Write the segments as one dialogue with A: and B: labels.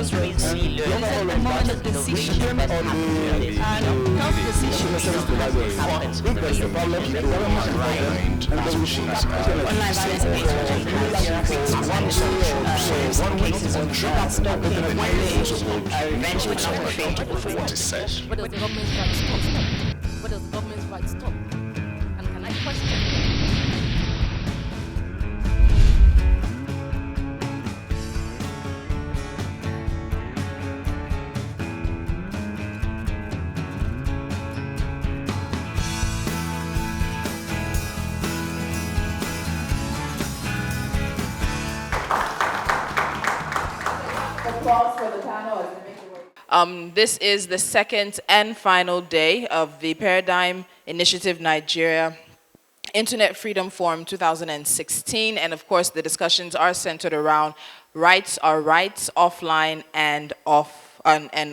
A: because we see learning the decision that happens and health decisions happens online violence against one cases of drug stalking revenge which are created for what is said.
B: What does the government's right stop? What does the government's right stop? And can I question?
C: This is the second and final day of the Paradigm Initiative Nigeria Internet Freedom Forum 2016, and of course the discussions are centered around rights are rights offline and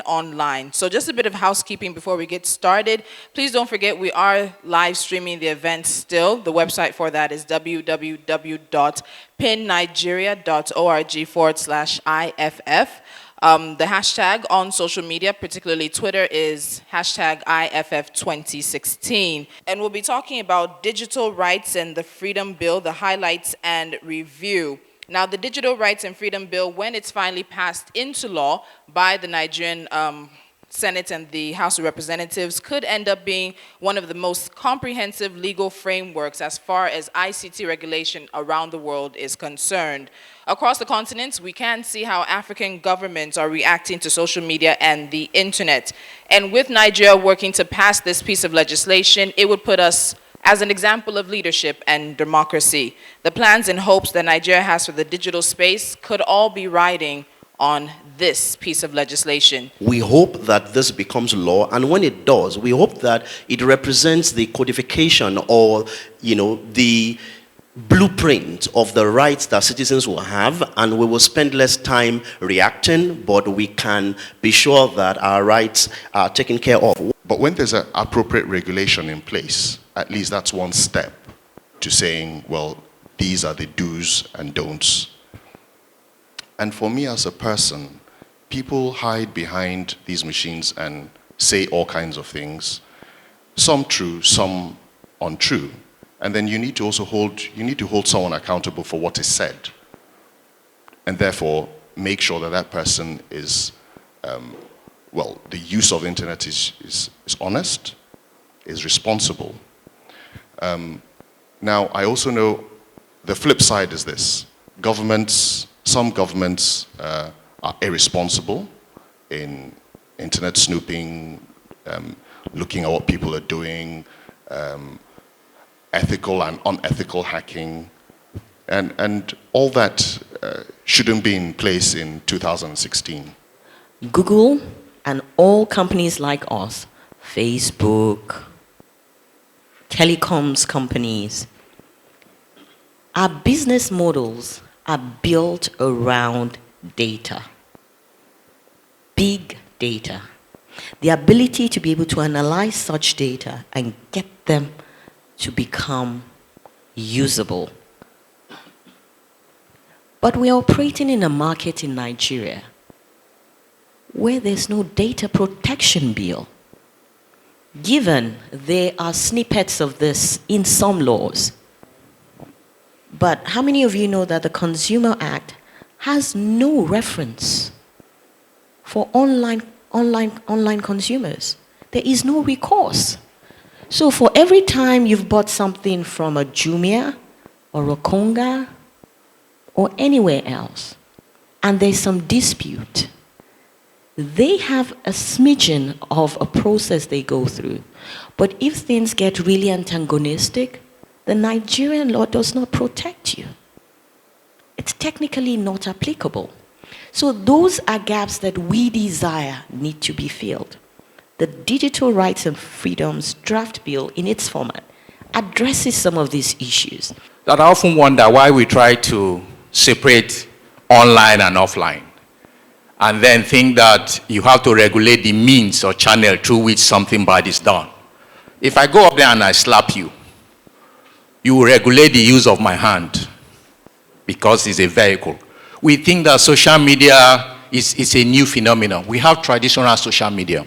C: online. So just a bit of housekeeping before we get started. Please don't forget we are live streaming the event still. The website for that is www.pinnigeria.org/IFF. The hashtag on social media, particularly Twitter, is hashtag IFF2016. And we'll be talking about digital rights and the Freedom Bill, the highlights and review. Now, the Digital Rights and Freedom Bill, when it's finally passed into law by the Nigerian Senate and the House of Representatives, could end up being one of the most comprehensive legal frameworks as far as ICT regulation around the world is concerned. Across the continents, we can see how African governments are reacting to social media and the internet. And with Nigeria working to pass this piece of legislation, it would put us as an example of leadership and democracy. The plans and hopes that Nigeria has for the digital space could all be riding on this piece of legislation.
D: We hope that this becomes law, and when it does, we hope that it represents the codification or, the blueprint of the rights that citizens will have, and we will spend less time reacting, but we can be sure that our rights are taken care of.
E: But when there's an appropriate regulation in place, at least that's one step to saying, well, these are the do's and don'ts. And for me as a person, people hide behind these machines and say all kinds of things, some true, some untrue. And then you need to hold someone accountable for what is said. And therefore, make sure that that person is, the use of the internet is honest, is responsible. Now, I also know the flip side is this. Some governments are irresponsible in internet snooping, looking at what people are doing, ethical and unethical hacking, and all that shouldn't be in place in 2016.
A: Google and all companies like us, Facebook, telecoms companies, our business models are built around data, big data. The ability to be able to analyze such data and get them to become usable. But we are operating in a market in Nigeria where there's no data protection bill. Given there are snippets of this in some laws, but how many of you know that the Consumer Act has no reference for online consumers? There is no recourse. So for every time you've bought something from a Jumia or a Konga or anywhere else, and there's some dispute, they have a smidgen of a process they go through. But if things get really antagonistic, the Nigerian law does not protect you. It's technically not applicable. So those are gaps that we desire need to be filled. The Digital Rights and Freedoms Draft Bill in its format addresses some of these issues.
F: That I often wonder why we try to separate online and offline, and then think that you have to regulate the means or channel through which something bad is done. If I go up there and I slap you, you will regulate the use of my hand because it's a vehicle. We think that social media it's a new phenomenon. We have traditional social media.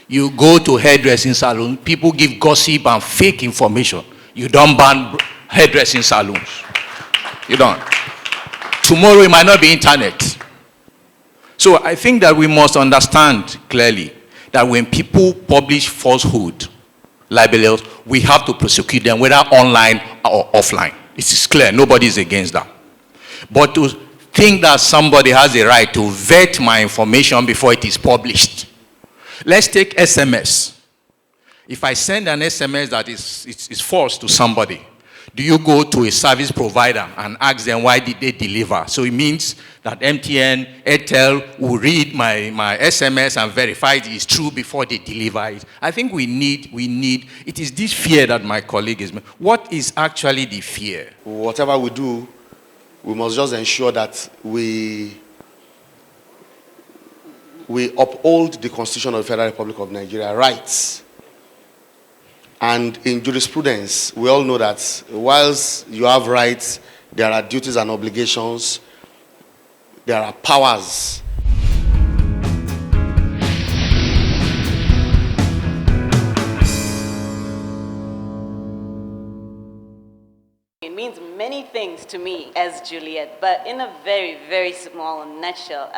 F: You go to hairdressing salon, people give gossip and fake information. You don't ban hairdressing salons. You don't. Tomorrow it might not be internet. So I think that we must understand clearly that when people publish falsehood, libelous, we have to prosecute them, whether online or offline. It is clear, nobody is against that. But to think that somebody has a right to vet my information before it is published. Let's take SMS. If I send an SMS that is false to somebody, do you go to a service provider and ask them why did they deliver? So it means that MTN, Airtel will read my SMS and verify it is true before they deliver it. I think we need, it is this fear that my colleague is making. What is actually the fear?
G: Whatever we do, we must just ensure that we uphold the Constitution of the Federal Republic of Nigeria rights. And in jurisprudence, we all know that whilst you have rights, there are duties and obligations, there are powers.
H: It means many things to me as Juliet, but in a very, very small nutshell,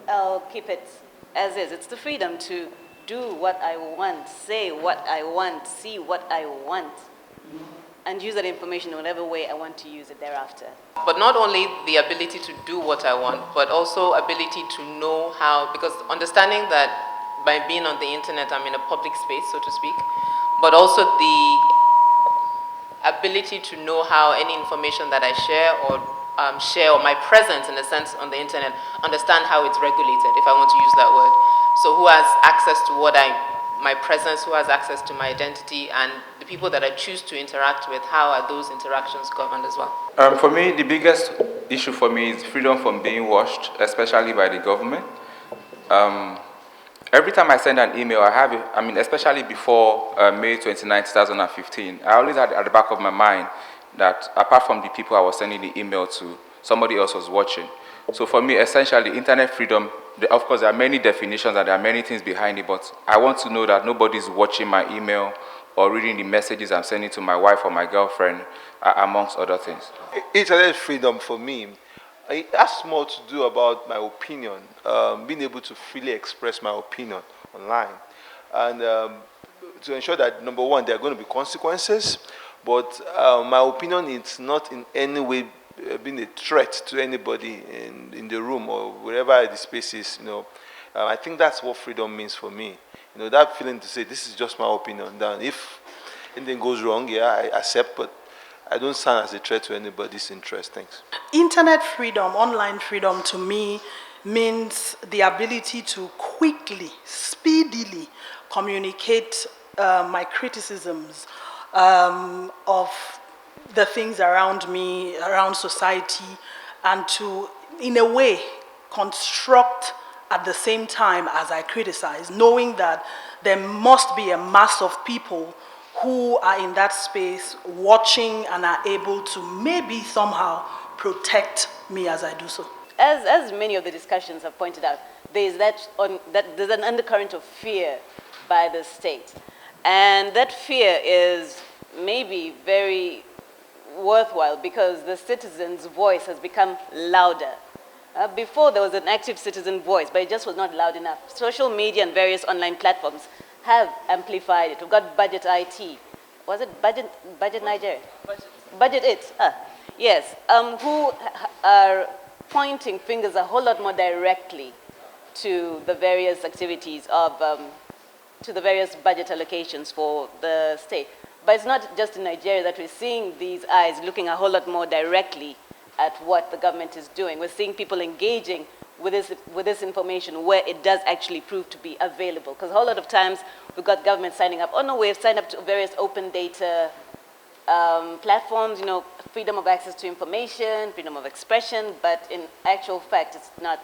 H: I'll keep it as is. It's the freedom to do what I want, say what I want, see what I want, and use that information in whatever way I want to use it thereafter.
B: But not only the ability to do what I want, but also ability to know how, because understanding that by being on the internet, I'm in a public space, so to speak, but also the ability to know how any information that I share or my presence, in a sense, on the internet, understand how it's regulated, if I want to use that word. So who has access to my presence, who has access to my identity, and the people that I choose to interact with, how are those interactions governed as well?
I: For me, the biggest issue for me is freedom from being watched, especially by the government. Every time I send an email, especially before May 29, 2015, I always had at the back of my mind that apart from the people I was sending the email to, somebody else was watching. So for me, essentially, internet freedom, of course, there are many definitions and there are many things behind it, but I want to know that nobody's watching my email or reading the messages I'm sending to my wife or my girlfriend, amongst other things.
J: Internet freedom for me, it has more to do about my opinion, being able to freely express my opinion online. And to ensure that, number one, there are going to be consequences, but my opinion is not in any way being a threat to anybody in the room or wherever the space is. I think that's what freedom means for me. That feeling to say, this is just my opinion. Then if anything goes wrong, yeah, I accept, but I don't stand as a threat to anybody's interest. Thanks.
K: Internet freedom, online freedom to me means the ability to quickly, speedily communicate my criticisms of the things around me, around society, and to, in a way, construct at the same time as I criticize, knowing that there must be a mass of people who are in that space watching and are able to maybe somehow protect me as I do so.
H: As many of the discussions have pointed out, there's an undercurrent of fear by the state. And that fear is maybe very worthwhile because the citizen's voice has become louder. Before there was an active citizen voice, but it just was not loud enough. Social media and various online platforms have amplified it. We've got Budget IT. Was it Budget Nigeria? Budget It. Yes. Who are pointing fingers a whole lot more directly to the various activities of, to the various budget allocations for the state. But it's not just in Nigeria that we're seeing these eyes looking a whole lot more directly at what the government is doing. We're seeing people engaging with this information where it does actually prove to be available. Because a whole lot of times we've got government signing up. Oh no, we've signed up to various open data platforms, freedom of access to information, freedom of expression, but in actual fact it's not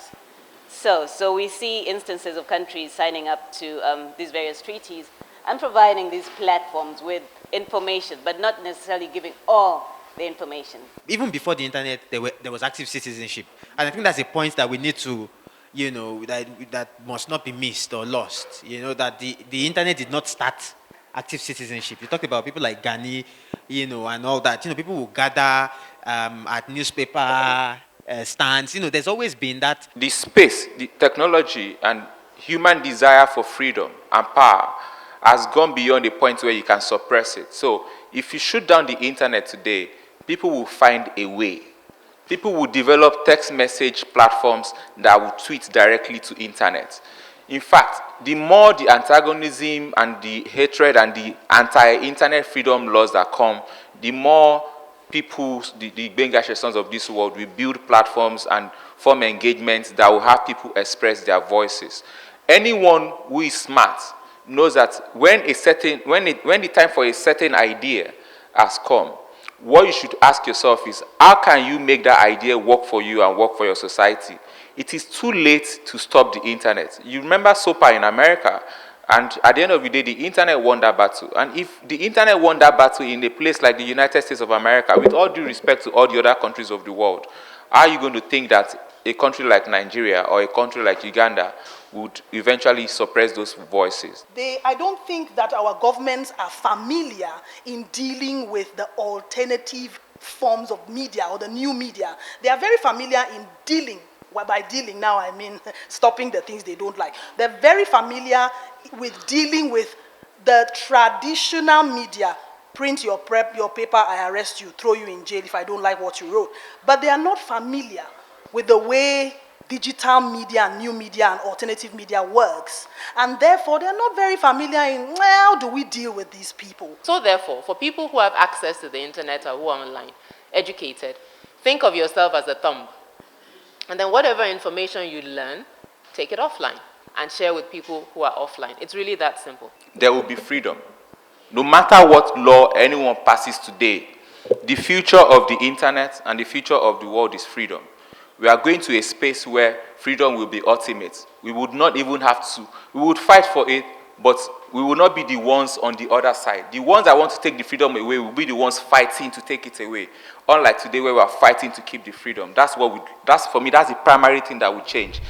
H: so. So we see instances of countries signing up to these various treaties and providing these platforms with information, but not necessarily giving all the information.
L: Even before the internet, there was active citizenship. And I think that's a point that we need to you know, that must not be missed or lost. You know, that the internet did not start active citizenship. You talked about people like Gani, you know, and all that. You know, people will gather at newspaper stands. You know, there's always been that.
I: The space, the technology, and human desire for freedom and power has gone beyond the point where you can suppress it. So if you shut down the internet today, people will find a way. People will develop text message platforms that will tweet directly to internet. In fact, the more the antagonism and the hatred and the anti-internet freedom laws that come, the more people, the Bengashi sons of this world, will build platforms and form engagements that will have people express their voices. Anyone who is smart knows that when the time for a certain idea has come, what you should ask yourself is, how can you make that idea work for you and work for your society? It is too late to stop the internet. You remember SOPA in America, and at the end of the day, the internet won that battle. And if the internet won that battle in a place like the United States of America, with all due respect to all the other countries of the world, are you going to think that a country like Nigeria or a country like Uganda would eventually suppress those voices?
K: I don't think that our governments are familiar in dealing with the alternative forms of media or the new media. They are very familiar in dealing. Well, by dealing now, I mean stopping the things they don't like. They're very familiar with dealing with the traditional media. Print your paper, I arrest you, throw you in jail if I don't like what you wrote. But they are not familiar with the way digital media and new media and alternative media works. And therefore, they're not very familiar in how do we deal with these people.
B: So therefore, for people who have access to the internet or who are online, educated, think of yourself as a thumb. And then whatever information you learn, take it offline and share with people who are offline. It's really that simple.
I: There will be freedom. No matter what law anyone passes today, the future of the internet and the future of the world is freedom. We are going to a space where freedom will be ultimate. We would not even have to, we would fight for it, but we will not be the ones on the other side. The ones that want to take the freedom away will be the ones fighting to take it away. Unlike today where we are fighting to keep the freedom. That's for me, that's the primary thing that will change.